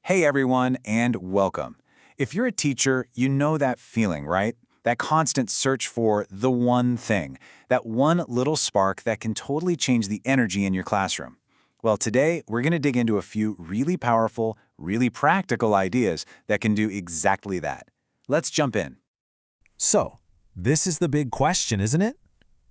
Hey everyone, and welcome. If you're a teacher, you know that feeling, right? That constant search for the one thing, that one little spark that can totally change the energy in your classroom. Well, today we're going to dig into a few really powerful, really practical ideas that can do exactly that. Let's jump in. So, this is the big question, isn't it?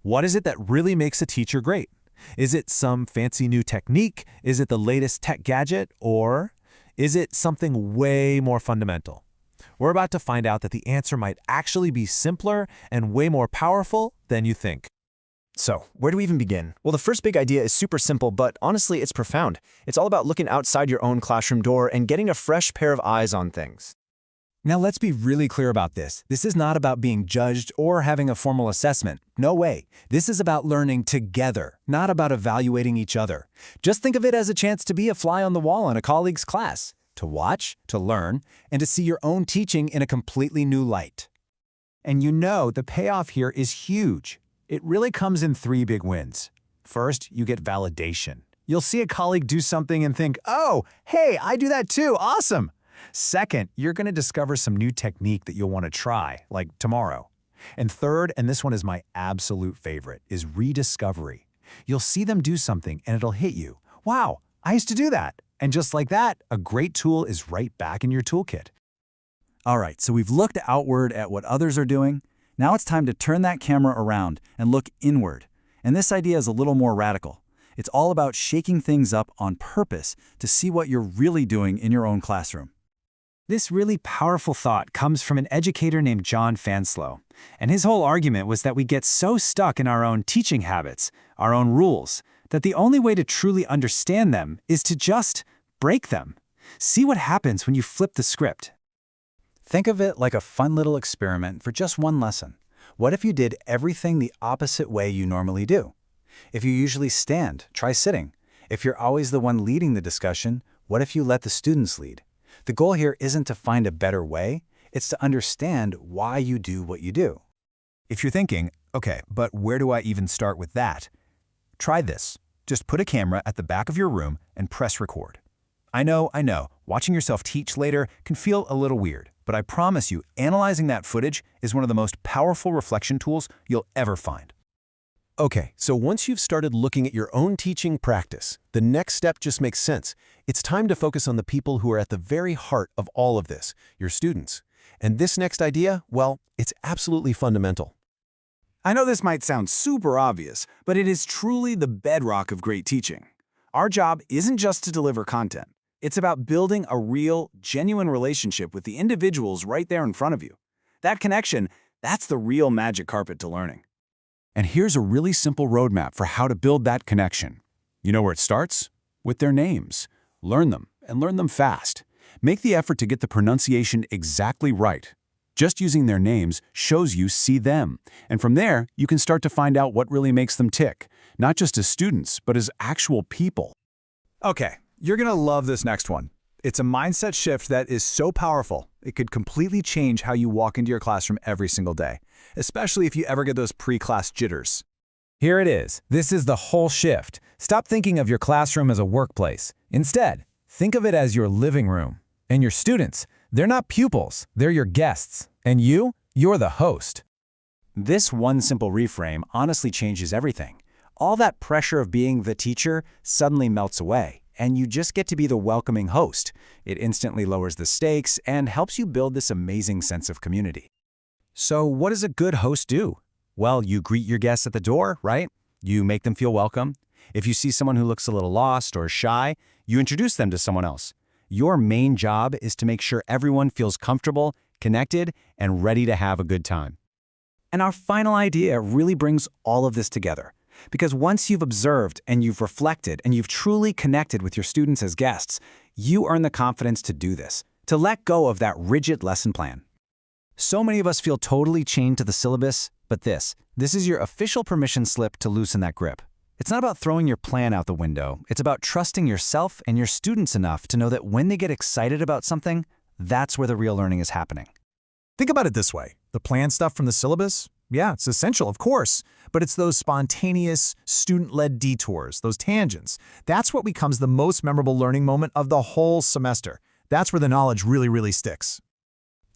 What is it that really makes a teacher great? Is it some fancy new technique? Is it the latest tech gadget? Or is it something way more fundamental? We're about to find out that the answer might actually be simpler and way more powerful than you think. So, where do we even begin? Well, the first big idea is super simple, but honestly, it's profound. It's all about looking outside your own classroom door and getting a fresh pair of eyes on things. Now let's be really clear about this. This is not about being judged or having a formal assessment. No way. This is about learning together, not about evaluating each other. Just think of it as a chance to be a fly on the wall in a colleague's class, to watch, to learn, and to see your own teaching in a completely new light. And you know the payoff here is huge. It really comes in three big wins. First, you get validation. You'll see a colleague do something and think, oh, hey, I do that too, awesome. Second, you're going to discover some new technique that you'll want to try, like tomorrow. And third, and this one is my absolute favorite, is rediscovery. You'll see them do something and it'll hit you. Wow, I used to do that. And just like that, a great tool is right back in your toolkit. All right, so we've looked outward at what others are doing. Now it's time to turn that camera around and look inward. And this idea is a little more radical. It's all about shaking things up on purpose to see what you're really doing in your own classroom. This really powerful thought comes from an educator named John Fanslow, and his whole argument was that we get so stuck in our own teaching habits, our own rules, that the only way to truly understand them is to just break them. See what happens when you flip the script. Think of it like a fun little experiment for just one lesson. What if you did everything the opposite way you normally do? If you usually stand, try sitting. If you're always the one leading the discussion, what if you let the students lead? The goal here isn't to find a better way, it's to understand why you do what you do. If you're thinking, okay, but where do I even start with that? Try this. Just put a camera at the back of your room and press record. I know, watching yourself teach later can feel a little weird, but I promise you, analyzing that footage is one of the most powerful reflection tools you'll ever find. Okay, so once you've started looking at your own teaching practice, the next step just makes sense. It's time to focus on the people who are at the very heart of all of this, your students. And this next idea, well, it's absolutely fundamental. I know this might sound super obvious, but it is truly the bedrock of great teaching. Our job isn't just to deliver content. It's about building a real, genuine relationship with the individuals right there in front of you. That connection, that's the real magic carpet to learning. And here's a really simple roadmap for how to build that connection. You know where it starts? With their names. Learn them, and learn them fast. Make the effort to get the pronunciation exactly right. Just using their names shows you see them. And from there, you can start to find out what really makes them tick, not just as students, but as actual people. Okay, you're going to love this next one. It's a mindset shift that is so powerful, it could completely change how you walk into your classroom every single day, especially if you ever get those pre-class jitters. Here it is. This is the whole shift. Stop thinking of your classroom as a workplace. Instead, think of it as your living room. And your students, they're not pupils, they're your guests. And you're the host. This one simple reframe honestly changes everything. All that pressure of being the teacher suddenly melts away, and you just get to be the welcoming host. It instantly lowers the stakes and helps you build this amazing sense of community. So what does a good host do? Well, you greet your guests at the door, right? You make them feel welcome. If you see someone who looks a little lost or shy, you introduce them to someone else. Your main job is to make sure everyone feels comfortable, connected, and ready to have a good time. And our final idea really brings all of this together. Because once you've observed and you've reflected and you've truly connected with your students as guests, you earn the confidence to do this, to let go of that rigid lesson plan. So many of us feel totally chained to the syllabus, but this is your official permission slip to loosen that grip. It's not about throwing your plan out the window. It's about trusting yourself and your students enough to know that when they get excited about something, that's where the real learning is happening. Think about it this way. The plan stuff from the syllabus? Yeah, it's essential, of course, but it's those spontaneous, student-led detours, those tangents. That's what becomes the most memorable learning moment of the whole semester. That's where the knowledge really sticks.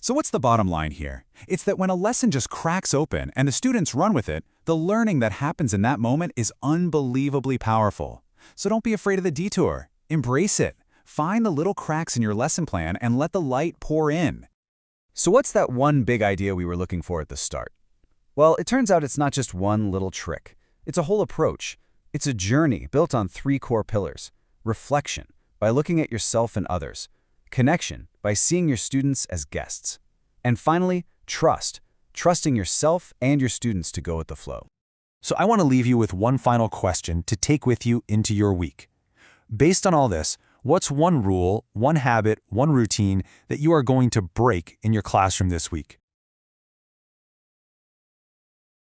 So what's the bottom line here? It's that when a lesson just cracks open and the students run with it, the learning that happens in that moment is unbelievably powerful. So don't be afraid of the detour. Embrace it. Find the little cracks in your lesson plan and let the light pour in. So what's that one big idea we were looking for at the start? Well, it turns out it's not just one little trick. It's a whole approach. It's a journey built on 3 core pillars. Reflection, by looking at yourself and others. Connection, by seeing your students as guests. And finally, trust, trusting yourself and your students to go with the flow. So I want to leave you with one final question to take with you into your week. Based on all this, what's one rule, one habit, one routine that you are going to break in your classroom this week?